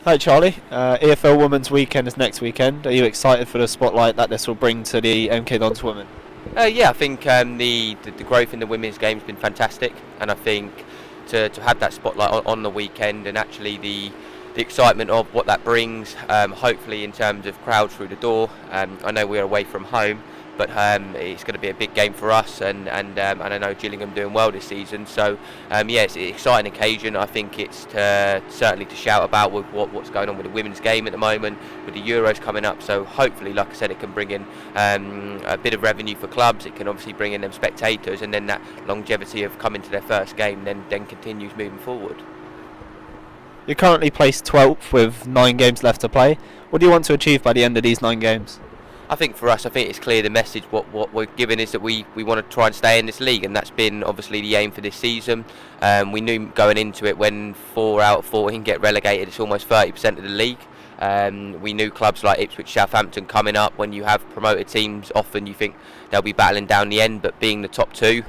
Hi Charlie, EFL Women's Weekend is next weekend. Are you excited for the spotlight that this will bring to the MK Dons women? Yeah, I think the growth in the women's game has been fantastic, and I think to have that spotlight on the weekend and actually the excitement of what that brings, hopefully in terms of crowds through the door. I know we're away from home, but it's going to be a big game for us, and I know Gillingham doing well this season. So yeah, it's an exciting occasion. I think it's certainly to shout about with what's going on with the women's game at the moment, with the Euros coming up. So hopefully, like I said, it can bring in a bit of revenue for clubs. It can obviously bring in them spectators, and then that longevity of coming to their first game then continues moving forward. You're currently placed 12th with 9 games left to play. What do you want to achieve by the end of these 9 games? I think for us, I think it's clear the message what we're giving is that we want to try and stay in this league, and that's been obviously the aim for this season. We knew going into it, when 4 out of 14 get relegated, it's almost 30% of the league. We knew clubs like Ipswich, Southampton coming up. When you have promoted teams, often you think they'll be battling down the end, but being the top 2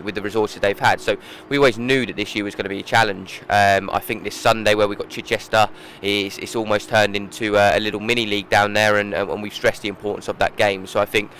with the resources they've had. So we always knew that this year was going to be a challenge. I think this Sunday where we got Chichester, it's almost turned into a little mini league down there, and we've stressed the importance of that game. So I think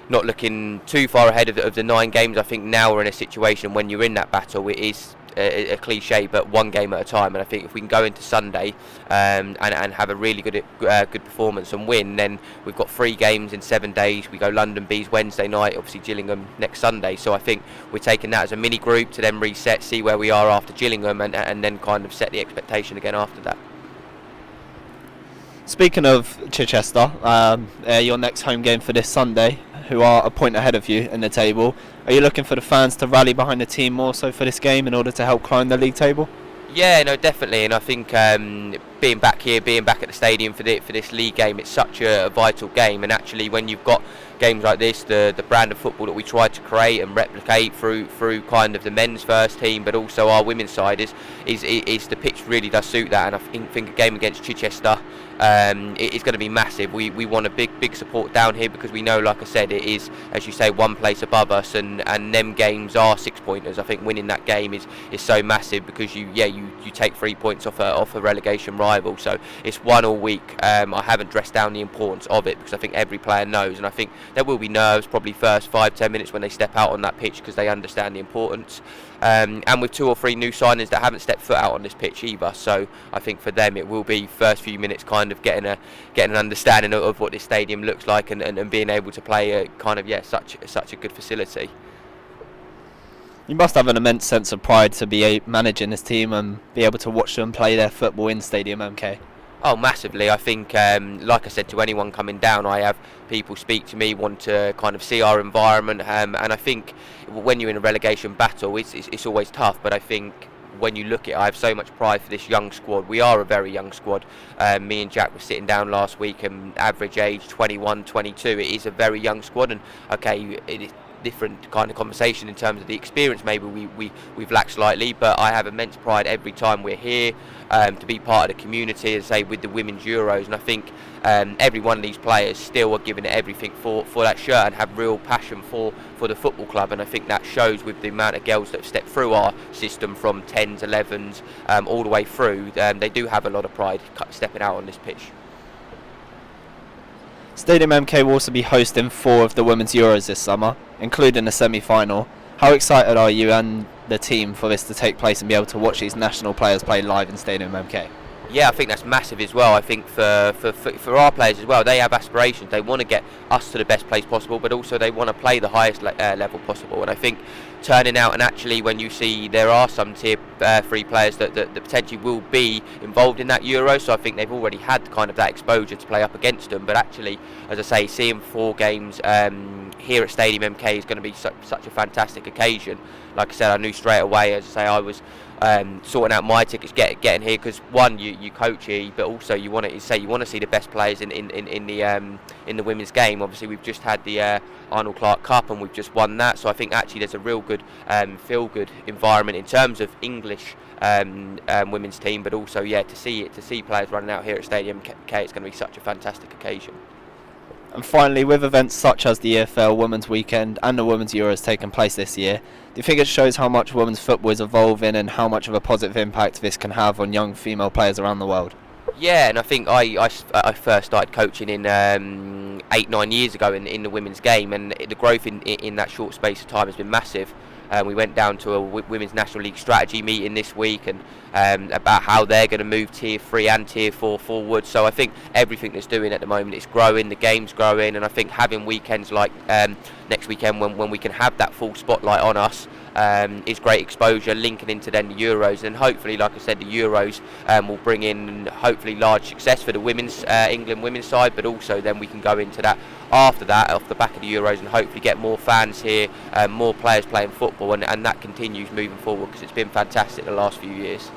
not looking too far ahead of the 9 games, I think now we're in a situation when you're in that battle, it is a cliche, but one game at a time. And I think if we can go into Sunday and have a really good performance and win, then we've got 3 games in 7 days. We go London Bees Wednesday night, obviously Gillingham next Sunday. So I think we're taking that as a mini group to then reset, see where we are after Gillingham, and then kind of set the expectation again after that. Speaking of Chichester, your next home game for this Sunday, who are a point ahead of you in the table. Are you looking for the fans to rally behind the team more so for this game in order to help climb the league table? Yeah, no, definitely, and I think being back here, being back at the stadium for this league game, it's such a vital game. And actually, when you've got games like this, the brand of football that we try to create and replicate through kind of the men's first team, but also our women's side, is the pitch really does suit that. And I think a game against Chichester is going to be massive. We want a big support down here, because we know, like I said, it is, as you say, one place above us, and them games are 6-pointers. I think winning that game is so massive, because you take 3 points off a relegation rival. So it's one all week. I haven't dressed down the importance of it, because I think every player knows, and I think there will be nerves probably first 5-10 minutes when they step out on that pitch, because they understand the importance. And with 2 or 3 new signings that haven't stepped foot out on this pitch either, so I think for them it will be first few minutes kind of getting an understanding of what this stadium looks like, and being able to play a kind of such a good facility. You must have an immense sense of pride to be managing this team and be able to watch them play their football in Stadium MK. Oh, massively. I think, like I said, to anyone coming down, I have people speak to me, want to kind of see our environment, and I think when you're in a relegation battle, it's always tough. But I think when you look at it, I have so much pride for this young squad. We are a very young squad. Me and Jack were sitting down last week, and average age 21, 22. It is a very young squad, and okay, it is different kind of conversation in terms of the experience. Maybe we've lacked slightly, but I have immense pride every time we're here to be part of the community, as I say, with the Women's Euros. And I think every one of these players still are giving it everything for that shirt, and have real passion for the football club. And I think that shows with the amount of girls that have stepped through our system from 10s, 11s, all the way through. They do have a lot of pride stepping out on this pitch. Stadium MK will also be hosting 4 of the Women's Euros this summer, including the semi-final. How excited are you and the team for this to take place and be able to watch these national players play live in Stadium MK? Yeah, I think that's massive as well. I think for our players as well, they have aspirations. They want to get us to the best place possible, but also they want to play the highest level possible. And I think turning out, and actually when you see there are some tier 3 players that potentially will be involved in that Euro, so I think they've already had kind of that exposure to play up against them. But actually, as I say, seeing 4 games here at Stadium MK is going to be such a fantastic occasion. Like I said, I knew straight away, as I say, I was sorting out my tickets, getting here, because one, you coach here, but also you want to see the best players in the women's game. Obviously, we've just had the Arnold Clark Cup, and we've just won that. So I think actually there's a real good feel good environment in terms of English women's team, but also to see players running out here at Stadium MK, it's going to be such a fantastic occasion. And finally, with events such as the EFL Women's Weekend and the Women's Euros taking place this year, do you think it shows how much women's football is evolving and how much of a positive impact this can have on young female players around the world? Yeah, and I think I first started coaching in 8-9 years ago in the women's game, and the growth in that short space of time has been massive. We went down to a Women's National League strategy meeting this week, and about how they're going to move Tier 3 and Tier 4 forward. So I think everything that's doing at the moment is growing, the game's growing, and I think having weekends like next weekend when we can have that full spotlight on us is great exposure, linking into then the Euros, and hopefully, like I said, the Euros will bring in hopefully large success for the women's England women's side, but also then we can go into that after that off the back of the Euros and hopefully get more fans here, more players playing football, and that continues moving forward because it's been fantastic the last few years.